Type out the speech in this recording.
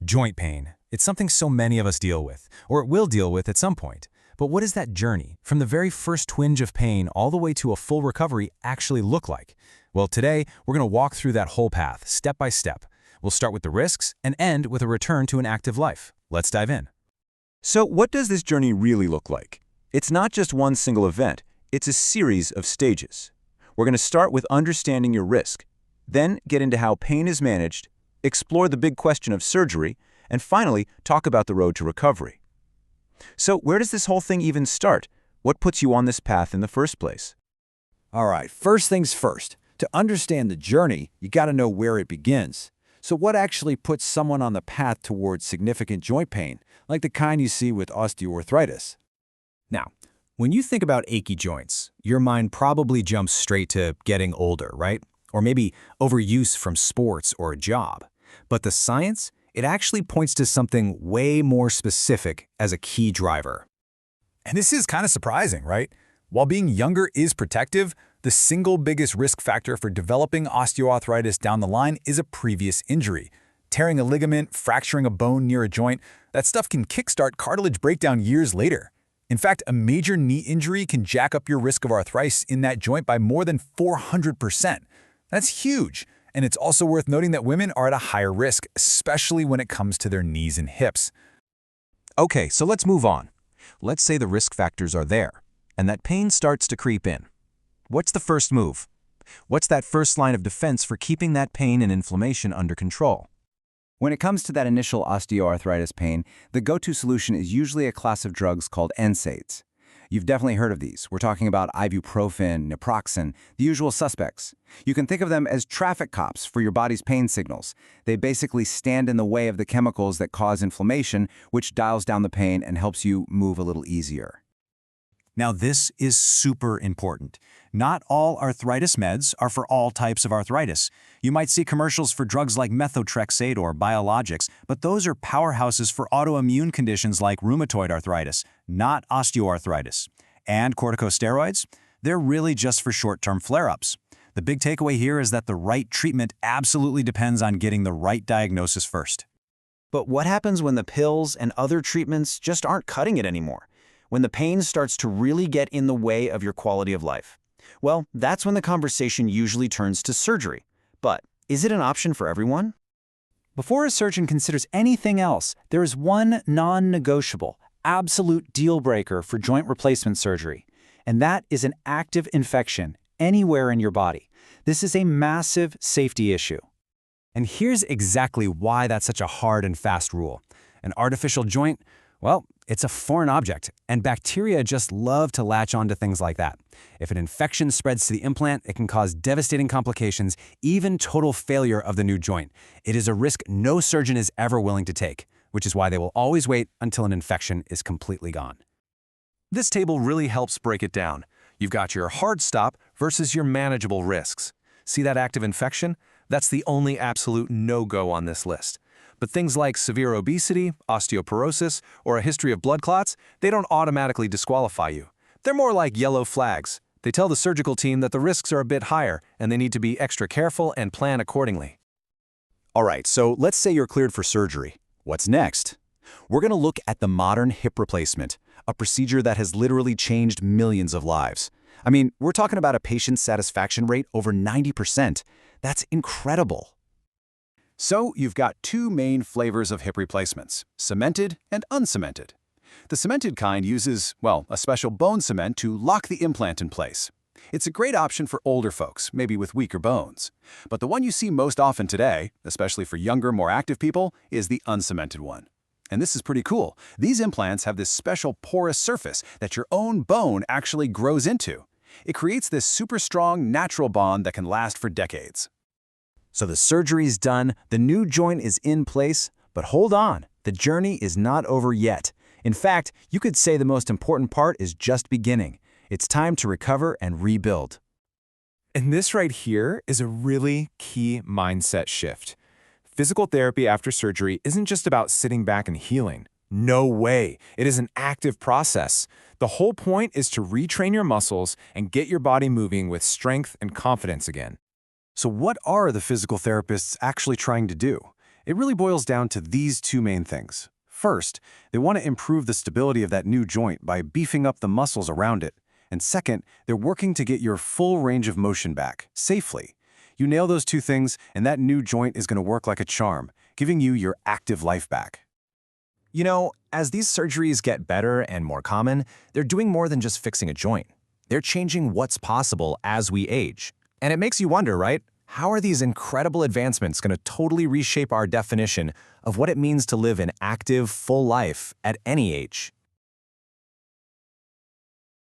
Joint pain. It's something so many of us deal with, or it will deal with at some point. But what does that journey, from the very first twinge of pain all the way to a full recovery, actually look like? Well, today, we're going to walk through that whole path, step by step. We'll start with the risks and end with a return to an active life. Let's dive in. So what does this journey really look like? It's not just one single event, it's a series of stages. We're going to start with understanding your risk, then get into how pain is managed, explore the big question of surgery, and finally, talk about the road to recovery. So where does this whole thing even start? What puts you on this path in the first place? All right, first things first. To understand the journey, you got to know where it begins. So what actually puts someone on the path towards significant joint pain, like the kind you see with osteoarthritis? Now, when you think about achy joints, your mind probably jumps straight to getting older, right? Or maybe overuse from sports or a job. But the science, it actually points to something way more specific as a key driver. And this is kind of surprising, right? While being younger is protective, the single biggest risk factor for developing osteoarthritis down the line is a previous injury. Tearing a ligament, fracturing a bone near a joint, that stuff can kickstart cartilage breakdown years later. In fact, a major knee injury can jack up your risk of arthritis in that joint by more than 400%. That's huge. And it's also worth noting that women are at a higher risk, especially when it comes to their knees and hips. Okay, so let's move on. Let's say the risk factors are there, and that pain starts to creep in. What's the first move? What's that first line of defense for keeping that pain and inflammation under control? When it comes to that initial osteoarthritis pain, the go-to solution is usually a class of drugs called NSAIDs. You've definitely heard of these. We're talking about ibuprofen, naproxen, the usual suspects. You can think of them as traffic cops for your body's pain signals. They basically stand in the way of the chemicals that cause inflammation, which dials down the pain and helps you move a little easier. Now, this is super important. Not all arthritis meds are for all types of arthritis. You might see commercials for drugs like methotrexate or biologics, but those are powerhouses for autoimmune conditions like rheumatoid arthritis, not osteoarthritis. And corticosteroids? They're really just for short-term flare-ups. The big takeaway here is that the right treatment absolutely depends on getting the right diagnosis first. But what happens when the pills and other treatments just aren't cutting it anymore? When the pain starts to really get in the way of your quality of life? Well, that's when the conversation usually turns to surgery. But is it an option for everyone? Before a surgeon considers anything else, there is one non-negotiable, absolute deal breaker for joint replacement surgery, and that is an active infection anywhere in your body. This is a massive safety issue. And here's exactly why that's such a hard and fast rule. An artificial joint, well, it's a foreign object, and bacteria just love to latch onto things like that. If an infection spreads to the implant, it can cause devastating complications, even total failure of the new joint. It is a risk no surgeon is ever willing to take, which is why they will always wait until an infection is completely gone. This table really helps break it down. You've got your hard stop versus your manageable risks. See that active infection? That's the only absolute no-go on this list. But things like severe obesity, osteoporosis, or a history of blood clots, they don't automatically disqualify you. They're more like yellow flags. They tell the surgical team that the risks are a bit higher and they need to be extra careful and plan accordingly. All right, so let's say you're cleared for surgery. What's next? We're going to look at the modern hip replacement, a procedure that has literally changed millions of lives. I mean, we're talking about a patient satisfaction rate over 90%. That's incredible. So you've got two main flavors of hip replacements, cemented and uncemented. The cemented kind uses, well, a special bone cement to lock the implant in place. It's a great option for older folks, maybe with weaker bones. But the one you see most often today, especially for younger, more active people, is the uncemented one. And this is pretty cool. These implants have this special porous surface that your own bone actually grows into. It creates this super strong, natural bond that can last for decades. So the surgery's done, the new joint is in place, but hold on, the journey is not over yet. In fact, you could say the most important part is just beginning. It's time to recover and rebuild. And this right here is a really key mindset shift. Physical therapy after surgery isn't just about sitting back and healing. No way. It is an active process. The whole point is to retrain your muscles and get your body moving with strength and confidence again. So what are the physical therapists actually trying to do? It really boils down to these two main things. First, they want to improve the stability of that new joint by beefing up the muscles around it. And second, they're working to get your full range of motion back, safely. You nail those two things, and that new joint is going to work like a charm, giving you your active life back. You know, as these surgeries get better and more common, they're doing more than just fixing a joint. They're changing what's possible as we age. And it makes you wonder, right? How are these incredible advancements going to totally reshape our definition of what it means to live an active, full life at any age?